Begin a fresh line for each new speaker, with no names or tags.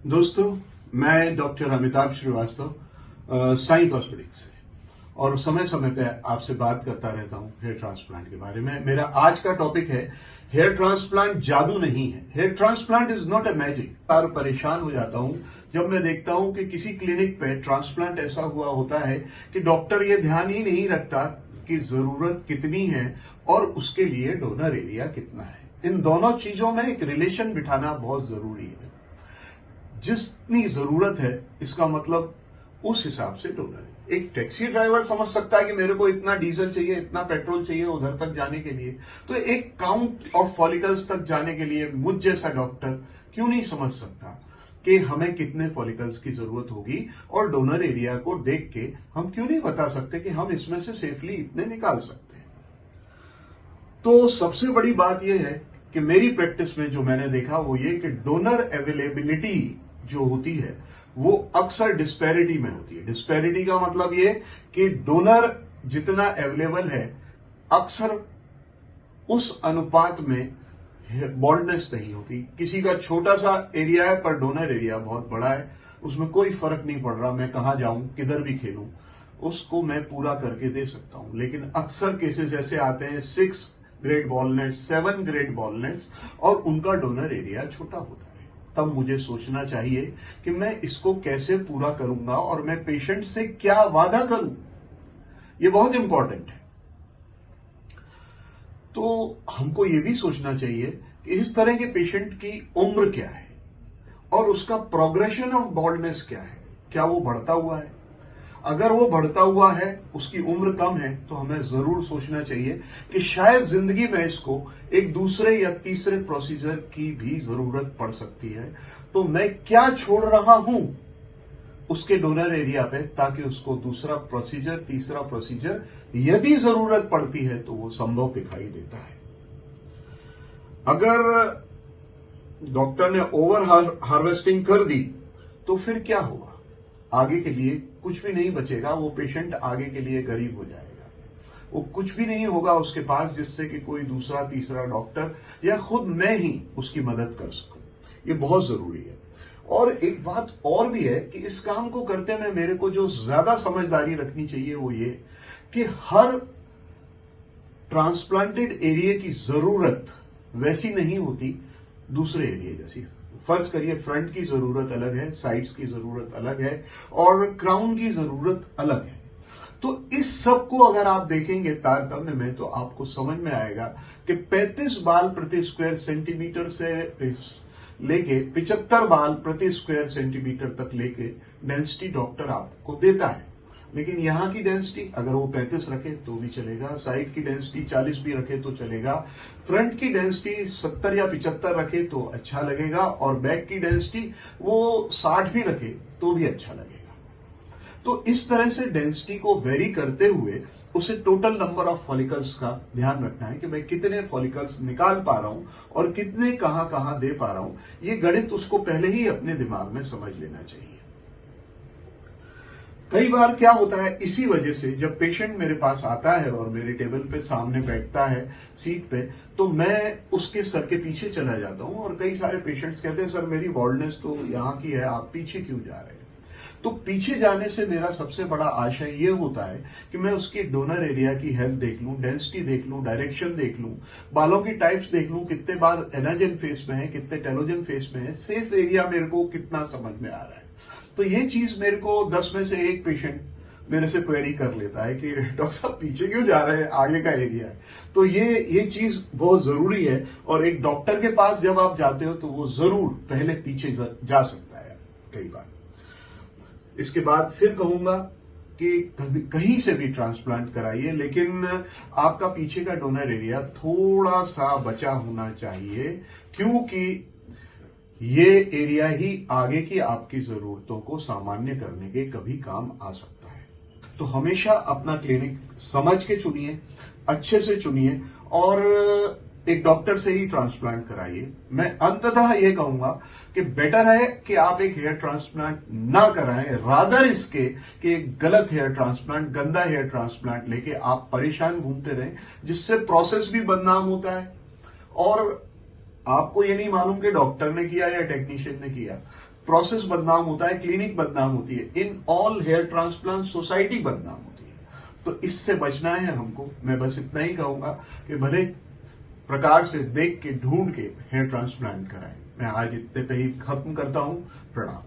दोस्तों, मैं doctor Amitabh Srivastava Sai cosmetics से और समय समय पे आपसे बात करता रहता हूं हेयर ट्रांसप्लांट के बारे में। मेरा आज का टॉपिक है हेयर ट्रांसप्लांट जादू नहीं है। Hair transplant is not a magic. और परेशान हो जाता हूं जब मैं देखता हूं कि किसी क्लिनिक पे ट्रांसप्लांट ऐसा हुआ होता है कि डॉक्टर ये ध्यान ही नहीं रखता कि जरूरत कितनी है और उसके लिए डोनर एरिया कितना है। इन दोनों चीजों में एक रिलेशन बिठाना बहुत जरूरी है। जितनी जरूरत है इसका मतलब उस हिसाब से डोनर है। एक टैक्सी ड्राइवर समझ सकता है कि मेरे को इतना डीजल चाहिए, इतना पेट्रोल चाहिए उधर तक जाने के लिए, तो एक काउंट ऑफ फॉलिकल्स तक जाने के लिए मुझ जैसा डॉक्टर क्यों नहीं समझ सकता कि हमें कितने फॉलिकल्स की जरूरत होगी, और डोनर एरिया को देख के हम क्यों नहीं बता सकते कि हम इसमें से सेफली इतने निकाल सकते हैं। तो सबसे बड़ी बात यह है कि मेरी प्रैक्टिस में जो मैंने देखा वो ये कि डोनर अवेलेबिलिटी जो होती है वो अक्सर डिस्पैरिटी में होती है। डिस्पैरिटी का मतलब ये कि डोनर जितना अवेलेबल है अक्सर उस अनुपात में बॉल्डनेस नहीं होती। किसी का छोटा सा एरिया है पर डोनर एरिया बहुत बड़ा है, उसमें कोई फर्क नहीं पड़ रहा, मैं कहां जाऊं किधर भी खेलूं उसको मैं पूरा करके दे सकता हूं। लेकिन अक्सर केसेस ऐसे आते हैं 6 ग्रेड बॉलनेट्स, 7 ग्रेड बॉलनेट्स, और उनका डोनर एरिया छोटा होता है। तब मुझे सोचना चाहिए कि मैं इसको कैसे पूरा करूंगा और मैं पेशेंट से क्या वादा करूं। यह बहुत इंपॉर्टेंट है। तो हमको यह भी सोचना चाहिए कि इस तरह के पेशेंट की उम्र क्या है और उसका प्रोग्रेशन ऑफ बॉल्डनेस क्या है। क्या वो बढ़ता हुआ है? अगर वो बढ़ता हुआ है, उसकी उम्र कम है, तो हमें जरूर सोचना चाहिए कि शायद जिंदगी में इसको एक दूसरे या तीसरे प्रोसीजर की भी जरूरत पड़ सकती है। तो मैं क्या छोड़ रहा हूं उसके डोनर एरिया पे, ताकि उसको दूसरा प्रोसीजर, तीसरा प्रोसीजर यदि जरूरत पड़ती है तो वो संभव दिखाई देता है। अगर डॉक्टर ने ओवर हार्वेस्टिंग कर दी तो फिर क्या होगा? आगे के लिए कुछ भी नहीं बचेगा। वो पेशेंट आगे के लिए गरीब हो जाएगा। वो कुछ भी नहीं होगा उसके पास जिससे कि कोई दूसरा तीसरा डॉक्टर या खुद मैं ही उसकी मदद कर सकूं। ये बहुत जरूरी है। और एक बात और भी है कि इस काम को करते में मेरे को जो ज्यादा समझदारी रखनी चाहिए वो ये कि हर ट्रांसप्लांटेड एरिया की जरूरत वैसी नहीं होती दूसरे एरिया जैसी। फर्ज करिए फ्रंट की जरूरत अलग है, साइड्स की जरूरत अलग है और क्राउन की जरूरत अलग है। तो इस सब को अगर आप देखेंगे तारतम्य में तो आपको समझ में आएगा कि 35 बाल प्रति स्क्वायर सेंटीमीटर से लेके 75 बाल प्रति स्क्वायर सेंटीमीटर तक लेके डेंसिटी डॉक्टर आपको देता है। लेकिन यहां की डेंसिटी अगर वो 35 रखे तो भी चलेगा, साइड की डेंसिटी 40 भी रखे तो चलेगा, फ्रंट की डेंसिटी 70 या 75 रखे तो अच्छा लगेगा, और बैक की डेंसिटी वो 60 भी रखे तो भी अच्छा लगेगा। तो इस तरह से डेंसिटी को वेरी करते हुए उसे टोटल नंबर ऑफ फॉलिकल्स का ध्यान रखना है कि मैं कितने फॉलिकल्स निकाल पा रहा हूं और कितने कहां कहां दे पा रहा हूं। ये गणित उसको पहले ही अपने दिमाग में समझ लेना चाहिए। कई बार क्या होता है, इसी वजह से जब पेशेंट मेरे पास आता है और मेरे टेबल पे सामने बैठता है सीट पे, तो मैं उसके सर के पीछे चला जाता हूं। और कई सारे पेशेंट्स कहते हैं सर मेरी बॉल्डनेस तो यहां की है, आप पीछे क्यों जा रहे हैं? तो पीछे जाने से मेरा सबसे बड़ा आशय ये होता है कि मैं उसकी डोनर एरिया की हेल्थ देख लूं, डेंसिटी देख लूं, डायरेक्शन देख लूं, बालों की टाइप्स देख लूं, कितने बाल एनाजन फेस में है, कितने टेलोजन फेस में है, सेफ एरिया मेरे को कितना समझ में आ रहा है। तो ये चीज मेरे को 10 में से एक पेशेंट मेरे से क्वेरी कर लेता है कि डॉक्टर साहब पीछे क्यों जा रहे हैं, आगे का एरिया है। तो ये चीज बहुत जरूरी है। और एक डॉक्टर के पास जब आप जाते हो तो वो जरूर पहले पीछे जा सकता है कई बार। इसके बाद फिर कहूंगा कि कहीं से भी ट्रांसप्लांट कराइए, लेकिन आपका पीछे का डोनर एरिया थोड़ा सा बचा होना चाहिए, क्योंकि ये एरिया ही आगे की आपकी जरूरतों को सामान्य करने के कभी काम आ सकता है। तो हमेशा अपना क्लिनिक समझ के चुनिए, अच्छे से चुनिए और एक डॉक्टर से ही ट्रांसप्लांट कराइए। मैं अंततः ये कहूंगा कि बेटर है कि आप एक हेयर ट्रांसप्लांट ना कराएं, रादर इसके कि एक गलत हेयर ट्रांसप्लांट, गंदा हेयर ट्रांसप्लांट लेके आप परेशान घूमते रहें, जिससे प्रोसेस भी बदनाम होता है और आपको ये नहीं मालूम कि डॉक्टर ने किया या टेक्नीशियन ने किया। प्रोसेस बदनाम होता है, क्लिनिक बदनाम होती है, इन ऑल हेयर ट्रांसप्लांट सोसाइटी बदनाम होती है। तो इससे बचना है हमको। मैं बस इतना ही कहूंगा कि भले प्रकार से देख के ढूंढ के हेयर ट्रांसप्लांट कराएं। मैं आज इतने पे ही खत्म करता हूं। प्रणाम।